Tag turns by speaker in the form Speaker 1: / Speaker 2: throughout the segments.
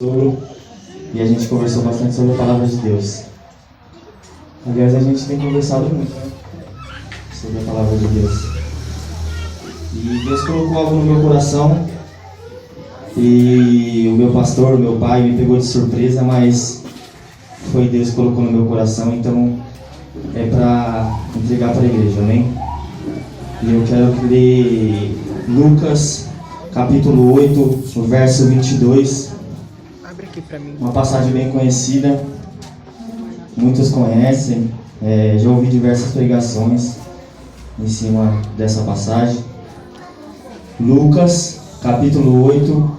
Speaker 1: E a gente conversou bastante sobre a palavra de Deus. Aliás, a gente tem conversado muito, né, sobre a palavra de Deus. E Deus colocou algo no meu coração. E o meu pastor, o meu pai, me pegou de surpresa, mas foi Deus que colocou no meu coração. Então é para entregar para a igreja, amém? E eu quero ler Lucas capítulo 8, o verso 22.
Speaker 2: Abre aqui pra mim.
Speaker 1: Uma passagem bem conhecida, muitos conhecem, já ouvi diversas pregações em cima dessa passagem. Lucas, capítulo 8,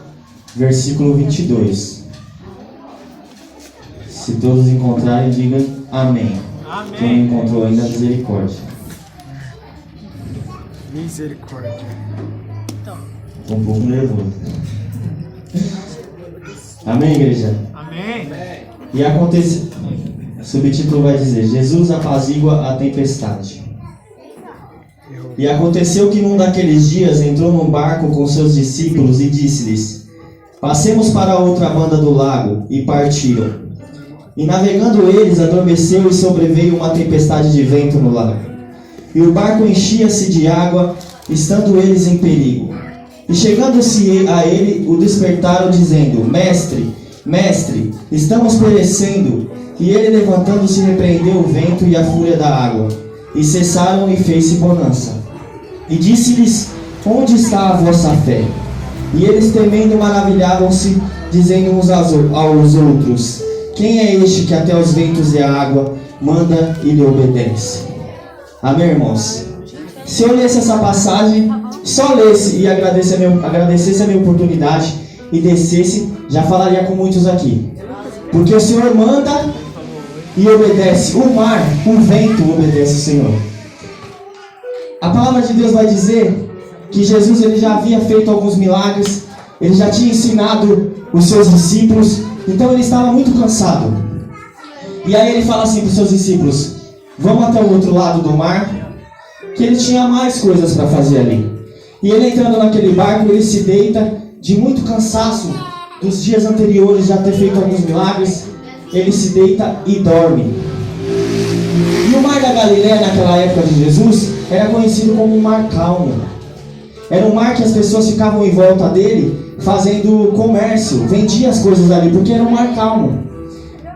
Speaker 1: versículo 22. Se todos encontrarem, digam amém.
Speaker 2: Amém.
Speaker 1: Quem não encontrou ainda, misericórdia.
Speaker 2: Misericórdia.
Speaker 1: Estou um pouco nervoso. Amém, igreja?
Speaker 2: Amém.
Speaker 1: E aconteceu, o subtítulo vai dizer: Jesus apazigua a tempestade. E aconteceu que num daqueles dias entrou num barco com seus discípulos e disse-lhes: passemos para a outra banda do lago. E partiram. E navegando eles, adormeceu e sobreveio uma tempestade de vento no lago. E o barco enchia-se de água, estando eles em perigo. E chegando-se a ele, o despertaram, dizendo: Mestre, Mestre, estamos perecendo. E ele, levantando-se, repreendeu o vento e a fúria da água. E cessaram e fez-se bonança. E disse-lhes: Onde está a vossa fé? E eles, temendo, maravilhavam-se, dizendo uns aos outros: Quem é este que até os ventos e a água manda e lhe obedece? Amém, irmãos? Se eu lesse essa passagem, só lesse e agradecesse a minha oportunidade e descesse, já falaria com muitos aqui. Porque o Senhor manda e obedece. O mar, o vento obedece o Senhor. A palavra de Deus vai dizer que Jesus ele já havia feito alguns milagres, ele já tinha ensinado os seus discípulos, então ele estava muito cansado. E aí ele fala assim para os seus discípulos: vamos até o outro lado do mar, que ele tinha mais coisas para fazer ali. E ele, entrando naquele barco, ele se deita de muito cansaço dos dias anteriores, já ter feito alguns milagres. Ele se deita e dorme. E o mar da Galileia, naquela época de Jesus, era conhecido como um mar calmo. Era um mar que as pessoas ficavam em volta dele, fazendo comércio, vendiam as coisas ali, porque era um mar calmo.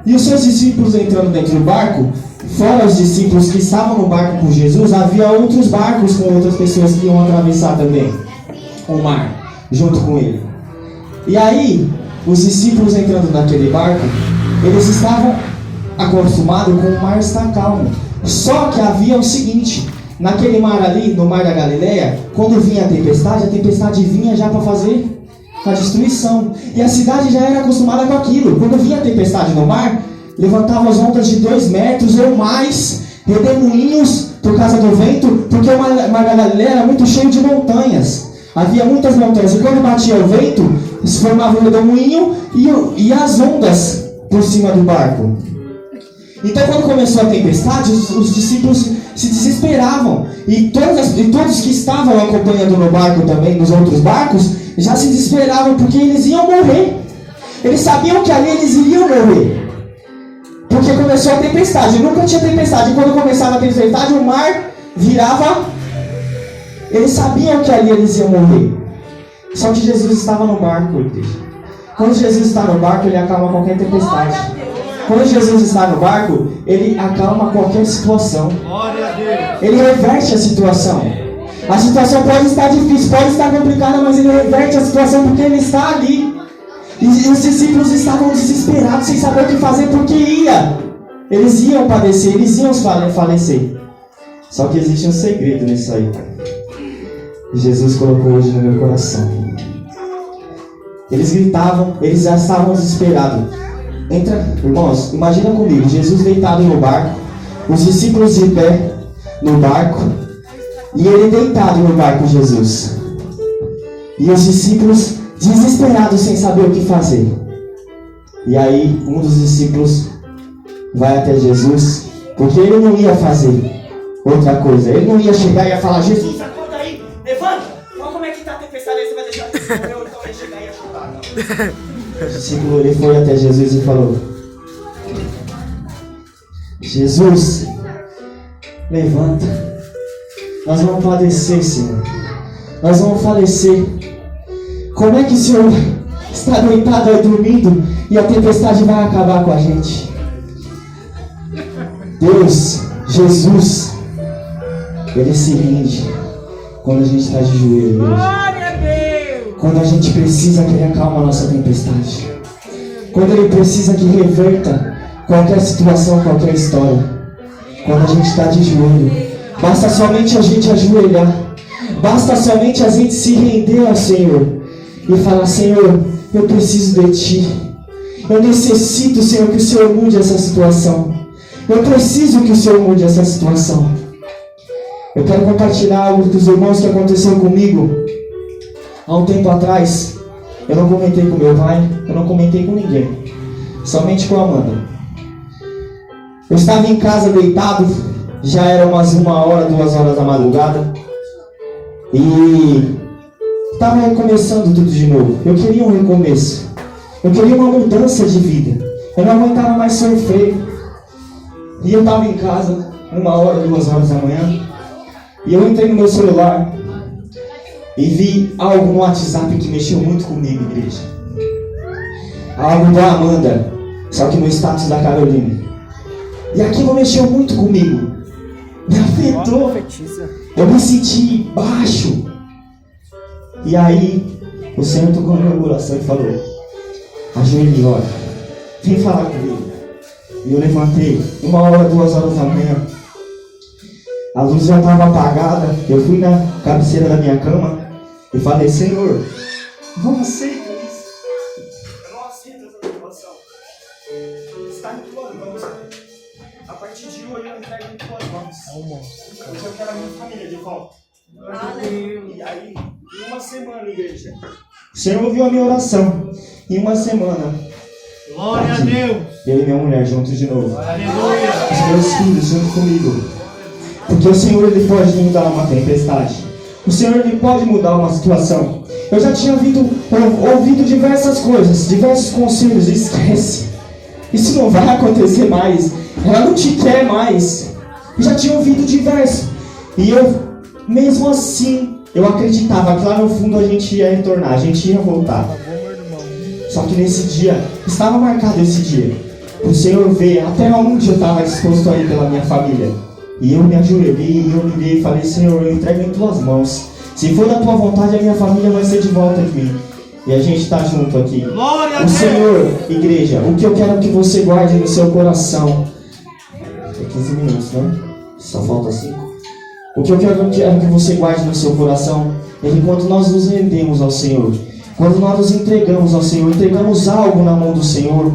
Speaker 1: E os seus discípulos entrando dentro do barco, fora os discípulos que estavam no barco com Jesus, havia outros barcos com outras pessoas que iam atravessar também o mar, junto com ele. E aí, os discípulos entrando naquele barco, eles estavam acostumados com o mar estar calmo. Só que havia o seguinte: naquele mar ali, no mar da Galileia, quando vinha a tempestade vinha já para fazer a destruição. E a cidade já era acostumada com aquilo. Quando vinha a tempestade no mar, levantava as ondas de 2 metros ou mais, redemoinhos por causa do vento, porque o mar da Galileia era muito cheio de montanhas. Havia muitas montanhas, e quando batia o vento, se formava um redemoinho e as ondas por cima do barco. Então, quando começou a tempestade, os discípulos se desesperavam. E todos que estavam acompanhando no barco também, nos outros barcos, já se desesperavam, porque eles iam morrer. Eles sabiam que ali eles iriam morrer. Porque começou a tempestade. Nunca tinha tempestade. E quando começava a tempestade, o mar virava. Eles sabiam que ali eles iam morrer. Só que Jesus estava no barco, igreja. Quando Jesus está no barco, ele acalma qualquer tempestade. Quando Jesus está no barco, ele acalma qualquer situação. Ele reverte a situação. A situação pode estar difícil, pode estar complicada, mas ele reverte a situação porque ele está ali. E os discípulos estavam desesperados, sem saber o que fazer, porque eles iam padecer, eles iam falecer. Só que existe um segredo nisso aí. Jesus colocou hoje no meu coração. Eles gritavam, eles já estavam desesperados. Irmãos, imagina comigo, Jesus deitado no barco, os discípulos de pé no barco, e ele deitado no barco, Jesus. E os discípulos desesperados, sem saber o que fazer. E aí, um dos discípulos vai até Jesus, porque ele não ia fazer outra coisa. Ele não ia chegar e ia falar: Jesus, acorda aí, levanta, olha como é que está a tempestade aí, você vai deixar eu também chegar e ajudar. Não. O discípulo ele foi até Jesus e falou: Jesus, levanta. Nós vamos padecer, Senhor. Nós vamos falecer. Como é que o Senhor está deitado aí dormindo e a tempestade vai acabar com a gente? Deus, Jesus, Ele se rende quando a gente está de joelho, igreja. Quando a gente precisa que Ele acalma a nossa tempestade. Quando Ele precisa que reverta qualquer situação, qualquer história. Quando a gente está de joelho, basta somente a gente ajoelhar. Basta somente a gente se render ao Senhor e falar: Senhor, eu preciso de Ti. Eu necessito, Senhor, que o Senhor mude essa situação. Eu preciso que o Senhor mude essa situação. Eu quero compartilhar algo dos irmãos que aconteceu comigo há um tempo atrás. Eu não comentei com meu pai, eu não comentei com ninguém, somente com a Amanda. Eu estava em casa deitado, já era umas 1 hora, 2 horas da madrugada, e estava recomeçando tudo de novo. Eu queria um recomeço, eu queria uma mudança de vida. Eu não aguentava mais sofrer. E eu estava em casa, 1 hora, 2 horas da manhã, e eu entrei no meu celular e vi algo no WhatsApp que mexeu muito comigo, igreja. Algo da Amanda, só que no status da Carolina. E aquilo mexeu muito comigo, me afetou. Eu me senti baixo. E aí o Senhor tocou no meu coração e falou: ajoelhe e ora, vem falar comigo. E eu levantei, 1 hora, 2 horas da manhã. A luz já estava apagada. Eu fui na cabeceira da minha cama e falei: Senhor, não aceito isso. Eu não aceito essa situação. Está em tuas mãos. A partir de hoje eu entrego em tuas mãos. Hoje eu quero a minha família de volta. E aí, em 1 semana, igreja, o Senhor ouviu a minha oração. Em 1 semana,
Speaker 3: glória a Deus,
Speaker 1: eu e minha mulher juntos de novo.
Speaker 3: Aleluia.
Speaker 1: Os meus filhos junto comigo. Porque o Senhor ele pode mudar uma tempestade. O Senhor ele pode mudar uma situação. Eu já tinha ouvido diversas coisas, diversos conselhos. Esquece. Isso não vai acontecer mais. Ela não te quer mais. Eu já tinha ouvido diversos. E eu, mesmo assim, eu acreditava que lá no fundo a gente ia retornar, a gente ia voltar. Só que nesse dia, estava marcado esse dia, o Senhor ver até onde eu estava disposto a ir pela minha família. E eu me ajoelhei, eu orei e falei: Senhor, eu entrego em tuas mãos. Se for da tua vontade, a minha família vai ser de volta de mim. E a gente está junto aqui.
Speaker 3: Glória a
Speaker 1: O
Speaker 3: Deus.
Speaker 1: Senhor, igreja, o que eu quero que você guarde no seu coração. É 15 minutos, né? Só falta 5. O que eu quero que você guarde no seu coração é que quando nós nos rendemos ao Senhor, quando nós nos entregamos ao Senhor, entregamos algo na mão do Senhor,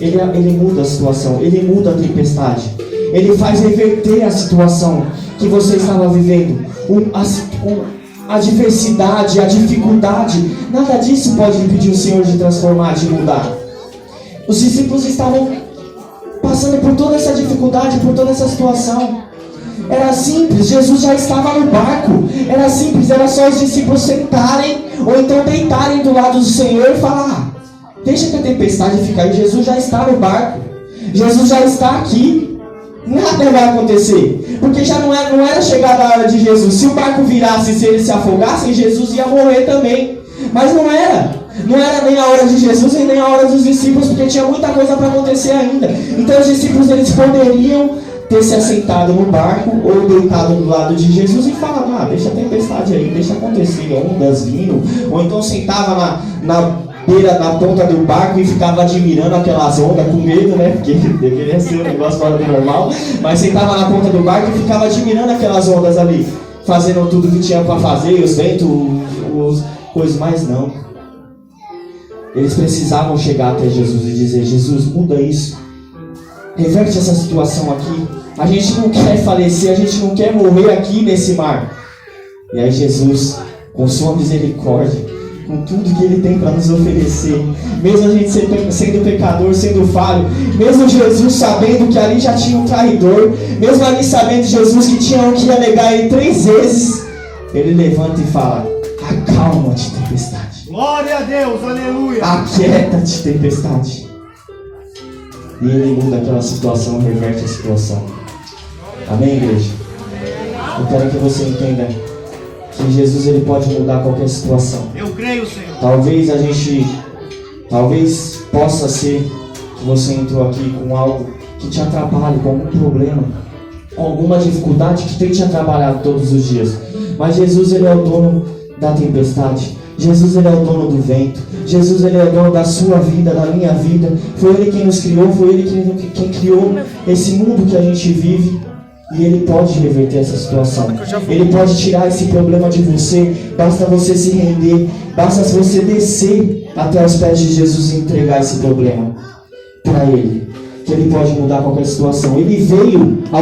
Speaker 1: Ele muda a situação, Ele muda a tempestade, Ele faz reverter a situação que você estava vivendo, a adversidade, a dificuldade, nada disso pode impedir o Senhor de transformar, de mudar. Os discípulos estavam passando por toda essa dificuldade, por toda essa situação. Era simples, Jesus já estava no barco. Era simples, era só os discípulos sentarem ou então deitarem do lado do Senhor e falar: deixa que a tempestade fique aí. Jesus já está no barco, Jesus já está aqui. Nada vai acontecer, porque já não era chegada a hora de Jesus. Se o barco virasse, se eles se afogassem, Jesus ia morrer também. Mas não era nem a hora de Jesus e nem a hora dos discípulos, porque tinha muita coisa para acontecer ainda. Então os discípulos eles poderiam ter se assentado no barco ou deitado do lado de Jesus e falar: deixa a tempestade aí, deixa acontecer, ondas vindo. Ou então sentava na beira, na ponta do barco e ficava admirando aquelas ondas com medo, né? Porque deveria ser um negócio fora do normal. Mas sentava na ponta do barco e ficava admirando aquelas ondas ali, fazendo tudo que tinha para fazer, os ventos, os coisas, mas não. Eles precisavam chegar até Jesus e dizer: Jesus, muda isso. Reverte essa situação aqui. A gente não quer falecer, a gente não quer morrer aqui nesse mar. E aí Jesus, com sua misericórdia, com tudo que Ele tem para nos oferecer, mesmo a gente sendo pecador, sendo falho, mesmo Jesus sabendo que ali já tinha um traidor, mesmo ali sabendo Jesus que tinha um que ia negar Ele 3 vezes, Ele levanta e fala: acalma-te, tempestade.
Speaker 3: Glória a Deus, aleluia.
Speaker 1: Aquieta-te, tempestade. E Ele muda aquela situação, reverte a situação. Amém, igreja? Eu quero que você entenda que Jesus ele pode mudar qualquer situação.
Speaker 3: Eu creio, Senhor.
Speaker 1: Talvez possa ser que você entrou aqui com algo que te atrapalhe, com algum problema, com alguma dificuldade que tem te atrapalhado todos os dias. Mas Jesus ele é o dono da tempestade. Jesus ele é o dono do vento. Jesus ele é o dono da sua vida, da minha vida. Foi Ele quem nos criou, foi Ele quem criou esse mundo que a gente vive. E Ele pode reverter essa situação. Ele pode tirar esse problema de você. Basta você se render. Basta você descer até os pés de Jesus e entregar esse problema para Ele. Que Ele pode mudar qualquer situação. Ele veio ao